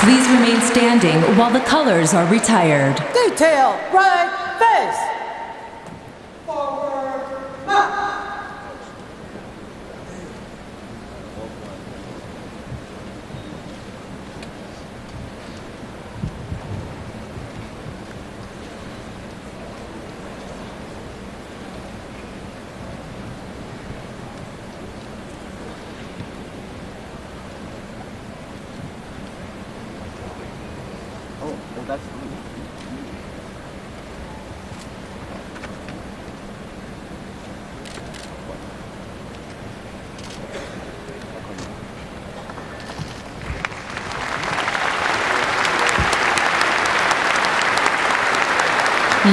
Please remain standing while the colors are retired. Detail, right face. Forward, march.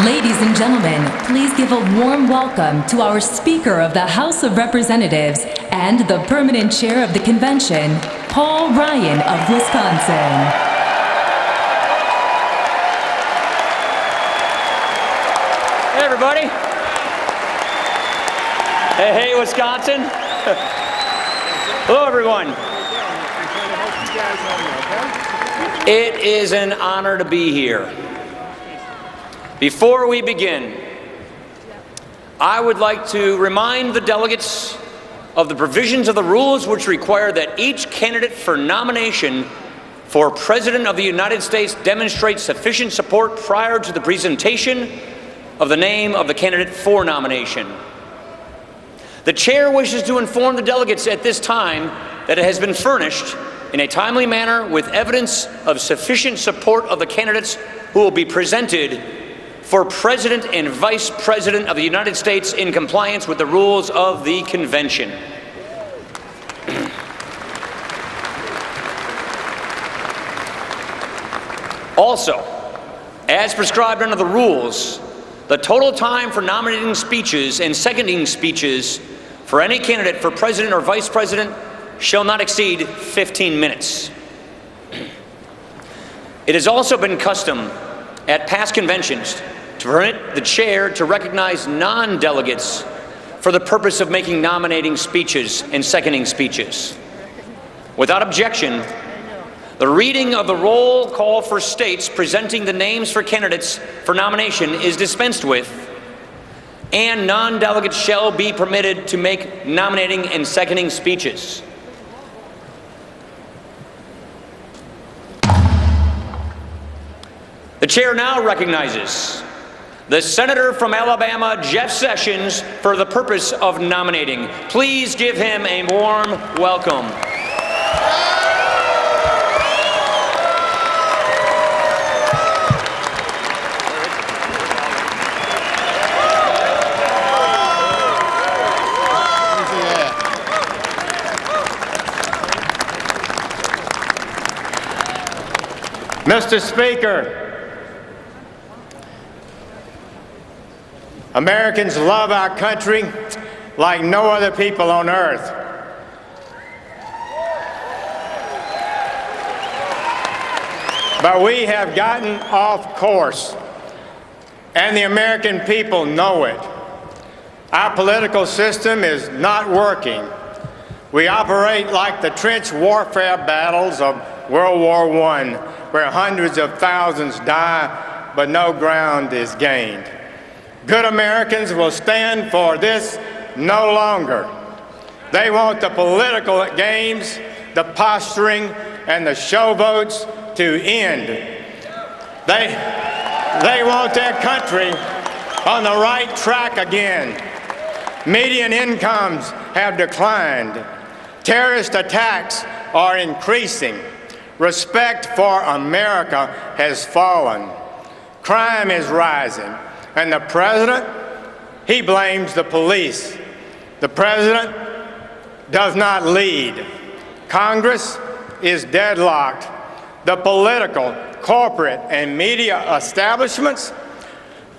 Ladies and gentlemen, please give a warm welcome to our Speaker of the House of Representatives and the permanent chair of the convention, Paul Ryan of Wisconsin. Hey, everybody. Hey, Wisconsin. Hello, everyone. It is an honor to be here. Before we begin, I would like to remind the delegates of the provisions of the rules which require that each candidate for nomination for President of the United States demonstrate sufficient support prior to the presentation of the name of the candidate for nomination. The chair wishes to inform the delegates at this time that it has been furnished in a timely manner with evidence of sufficient support of the candidates who will be presented for President and Vice President of the United States in compliance with the rules of the convention. Also, as prescribed under the rules, the total time for nominating speeches and seconding speeches for any candidate for President or Vice President shall not exceed 15 minutes. It has also been custom at past conventions to permit the chair to recognize non-delegates for the purpose of making nominating speeches and seconding speeches. Without objection, the reading of the roll call for states presenting the names for candidates for nomination is dispensed with, and non-delegates shall be permitted to make nominating and seconding speeches. The chair now recognizes the Senator from Alabama, Jeff Sessions, for the purpose of nominating. Please give him a warm welcome. Mr. Speaker, Americans love our country like no other people on earth. But we have gotten off course, and the American people know it. Our political system is not working. We operate like the trench warfare battles of World War I, where hundreds of thousands die, but no ground is gained. Good Americans will stand for this no longer. They want the political games, the posturing, and the show votes to end. They want their country on the right track again. Median incomes have declined. Terrorist attacks are increasing. Respect for America has fallen. Crime is rising. And the president, he blames the police. The president does not lead. Congress is deadlocked. The political, corporate, and media establishments,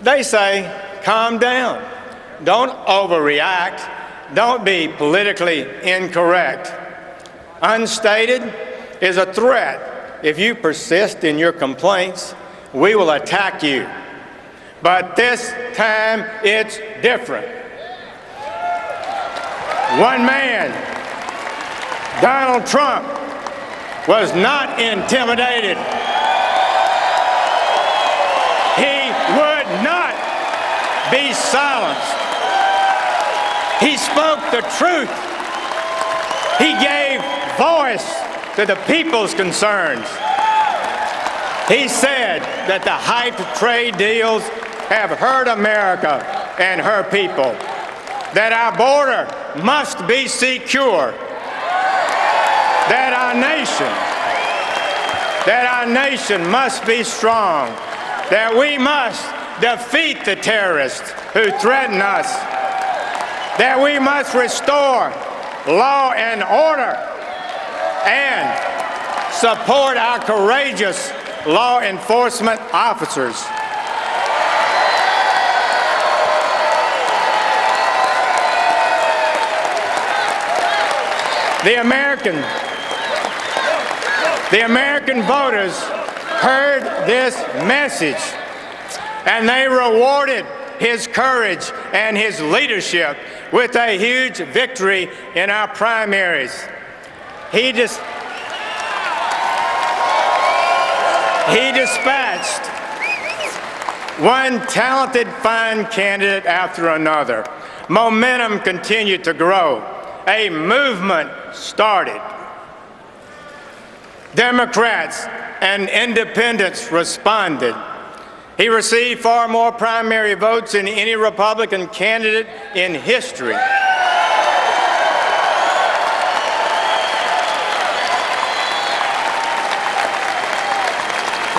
they say, calm down. Don't overreact. Don't be politically incorrect. Unstated is a threat. If you persist in your complaints, we will attack you. But this time, it's different. One man, Donald Trump, was not intimidated. He would not be silenced. He spoke the truth. He gave voice to the people's concerns. He said that the hype trade deals have hurt America and her people, that our border must be secure, that our nation must be strong, that we must defeat the terrorists who threaten us, that we must restore law and order and support our courageous law enforcement officers. The American voters heard this message, and they rewarded his courage and his leadership with a huge victory in our primaries. He dispatched one talented, fine candidate after another. Momentum continued to grow. A movement started. Democrats and independents responded. He received far more primary votes than any Republican candidate in history.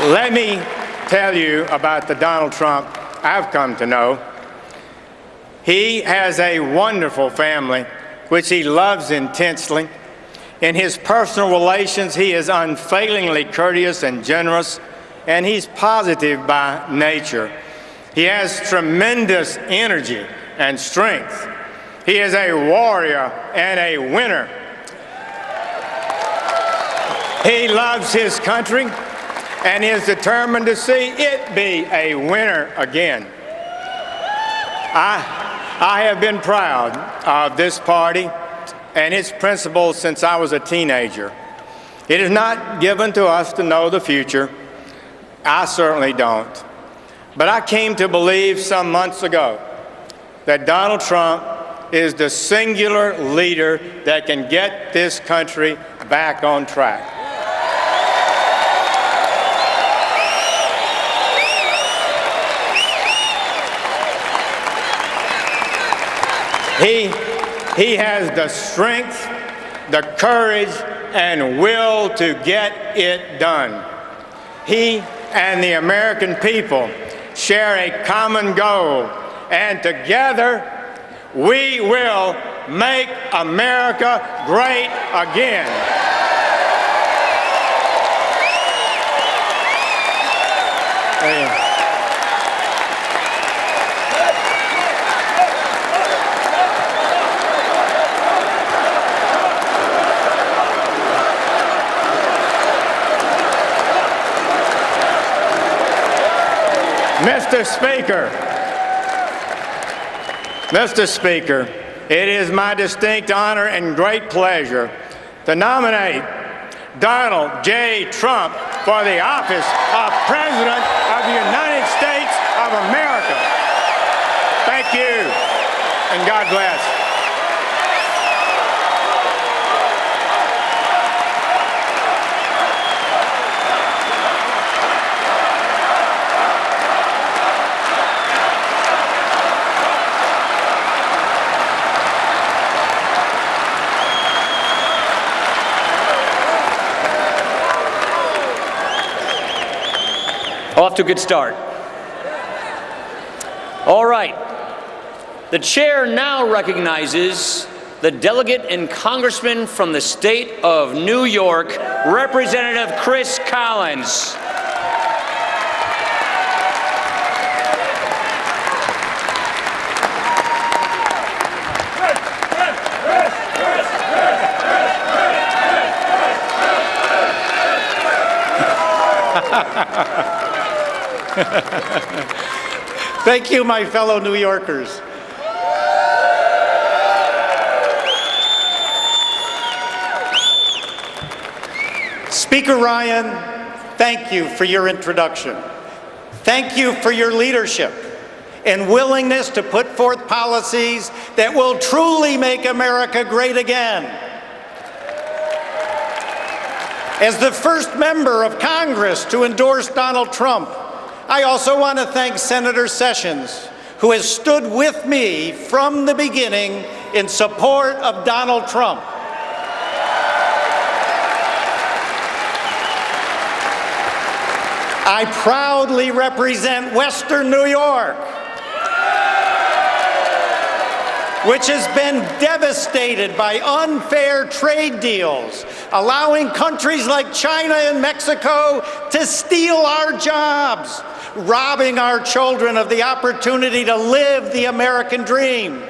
Let me tell you about the Donald Trump I've come to know. He has a wonderful family, which he loves intensely. In his personal relations, he is unfailingly courteous and generous, and he's positive by nature. He has tremendous energy and strength. He is a warrior and a winner. He loves his country and is determined to see it be a winner again. I have been proud of this party and its principles since I was a teenager. It is not given to us to know the future. I certainly don't. But I came to believe some months ago that Donald Trump is the singular leader that can get this country back on track. He has the strength, the courage, and will to get it done. He and the American people share a common goal, and together we will make America great again. Mr. Speaker, it is my distinct honor and great pleasure to nominate Donald J. Trump for the office of President of the United States of America. Thank you, and God bless. Off to a good start. All right. The chair now recognizes the delegate and congressman from the state of New York, Representative Chris Collins. Thank you, my fellow New Yorkers. Speaker Ryan, thank you for your introduction. Thank you for your leadership and willingness to put forth policies that will truly make America great again. As the first member of Congress to endorse Donald Trump, I also want to thank Senator Sessions, who has stood with me from the beginning in support of Donald Trump. I proudly represent Western New York, which has been devastated by unfair trade deals, allowing countries like China and Mexico to steal our jobs, robbing our children of the opportunity to live the American dream.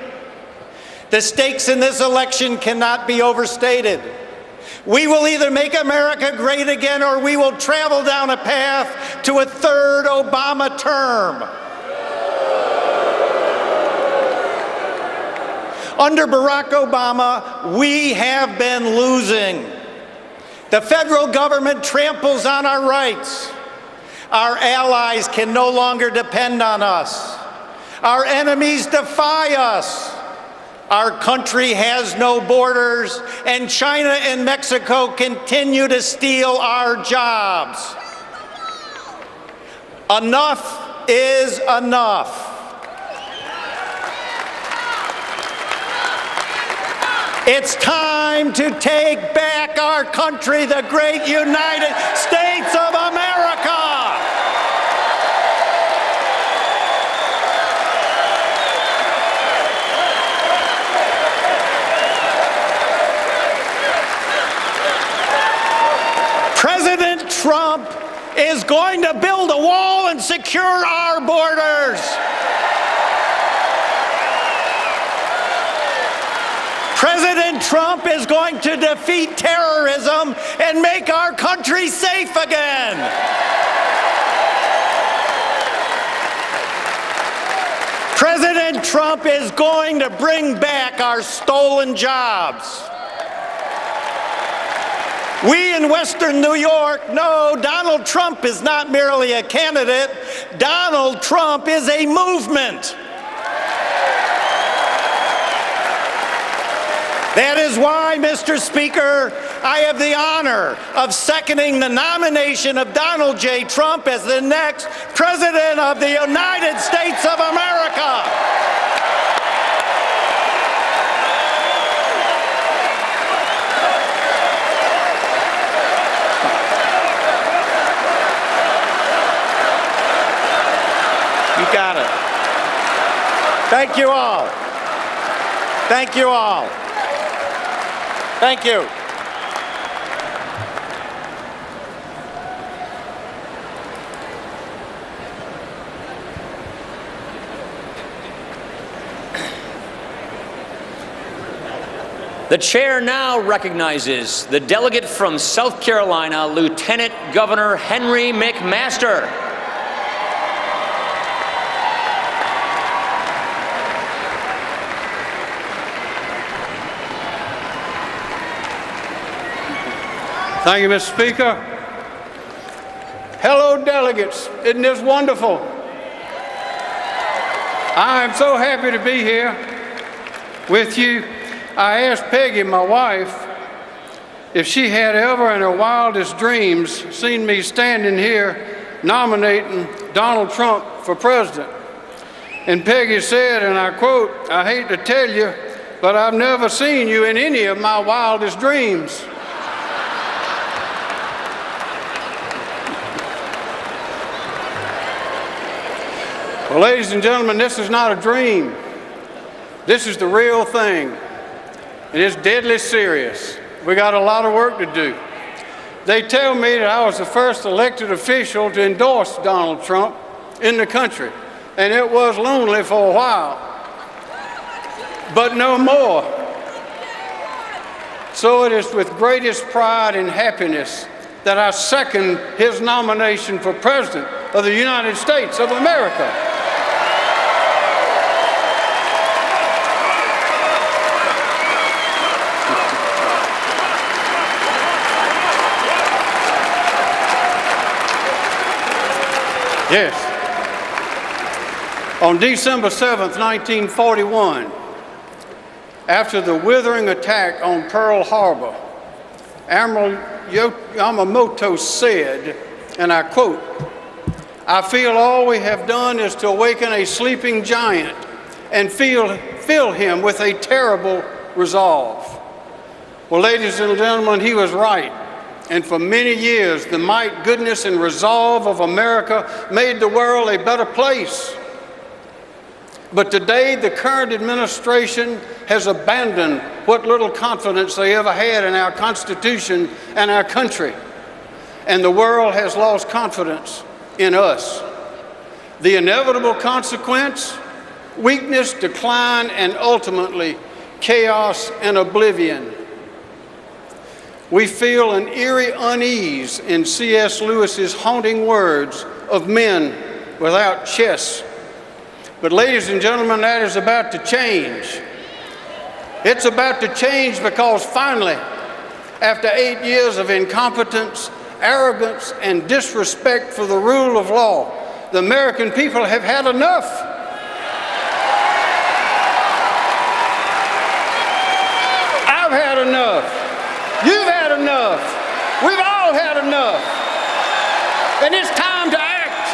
The stakes in this election cannot be overstated. We will either make America great again or we will travel down a path to a third Obama term. Under Barack Obama, we have been losing. The federal government tramples on our rights. Our allies can no longer depend on us. Our enemies defy us. Our country has no borders, and China and Mexico continue to steal our jobs. Enough is enough. It's time to take back our country, the great United States of America. President Trump is going to build a wall and secure our borders. President Trump is going to defeat terrorism and make our country safe again. President Trump is going to bring back our stolen jobs. We in Western New York know Donald Trump is not merely a candidate. Donald Trump is a movement. That is why, Mr. Speaker, I have the honor of seconding the nomination of Donald J. Trump as the next President of the United States of America. You got it. Thank you all. Thank you all. Thank you. The chair now recognizes the delegate from South Carolina, Lieutenant Governor Henry McMaster. Thank you, Mr. Speaker. Hello, delegates. Isn't this wonderful? I am so happy to be here with you. I asked Peggy, my wife, if she had ever in her wildest dreams seen me standing here nominating Donald Trump for president. And Peggy said, and I quote, "I hate to tell you, but I've never seen you in any of my wildest dreams." Well, ladies and gentlemen, this is not a dream. This is the real thing. And it's deadly serious. We got a lot of work to do. They tell me that I was the first elected official to endorse Donald Trump in the country. And it was lonely for a while. But no more. So it is with greatest pride and happiness that I second his nomination for President of the United States of America. Yes. On December 7th, 1941, after the withering attack on Pearl Harbor, Admiral Yamamoto said, and I quote, "I feel all we have done is to awaken a sleeping giant and fill him with a terrible resolve." Well, ladies and gentlemen, he was right. And for many years, the might, goodness, and resolve of America made the world a better place. But today, the current administration has abandoned what little confidence they ever had in our Constitution and our country. And the world has lost confidence in us. The inevitable consequence: weakness, decline, and ultimately chaos and oblivion. We feel an eerie unease in C.S. Lewis's haunting words of men without chests. But ladies and gentlemen, that is about to change. It's about to change because finally, after 8 years of incompetence, arrogance, and disrespect for the rule of law, the American people have had enough. I've had enough. You've had enough. We've all had enough. And it's time to act.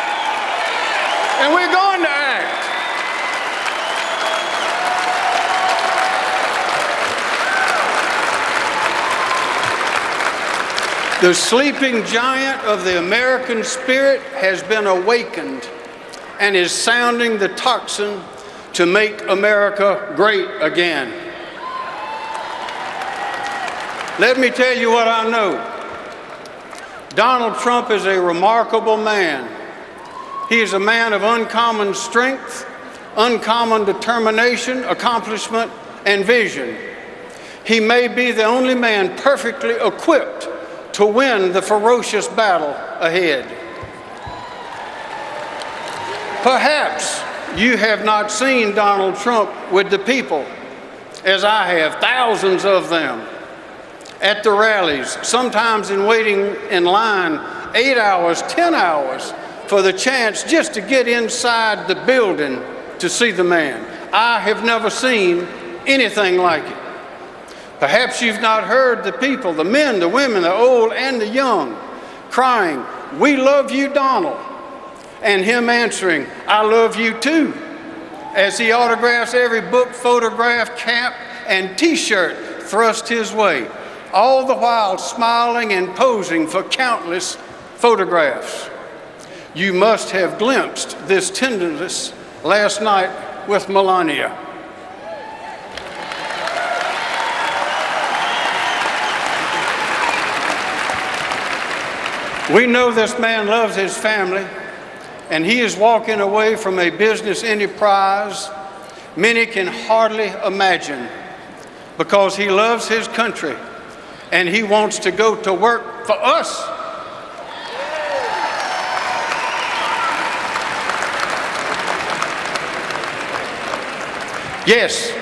And we're going to act. The sleeping giant of the American spirit has been awakened and is sounding the tocsin to make America great again. Let me tell you what I know. Donald Trump is a remarkable man. He is a man of uncommon strength, uncommon determination, accomplishment, and vision. He may be the only man perfectly equipped to win the ferocious battle ahead. Perhaps you have not seen Donald Trump with the people, as I have, thousands of them, at the rallies, sometimes in waiting in line 8 hours, 10 hours, for the chance just to get inside the building to see the man. I have never seen anything like it. Perhaps you've not heard the people, the men, the women, the old, and the young, crying, "We love you, Donald," and him answering, "I love you too," as he autographs every book, photograph, cap, and T-shirt thrust his way, all the while smiling and posing for countless photographs. You must have glimpsed this tenderness last night with Melania. We know this man loves his family, and he is walking away from a business enterprise many can hardly imagine, because he loves his country and he wants to go to work for us. Yes,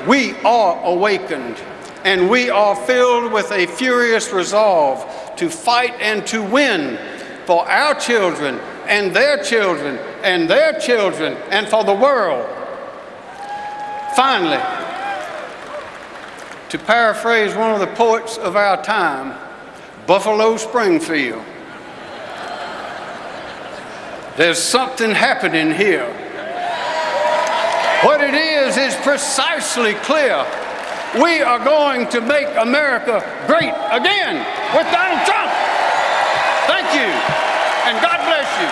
we are awakened, and we are filled with a furious resolve to fight and to win for our children and their children and their children and for the world. Finally, to paraphrase one of the poets of our time, Buffalo Springfield, there's something happening here. What it is precisely clear. We are going to make America great again with Donald Trump. Thank you, and God bless you.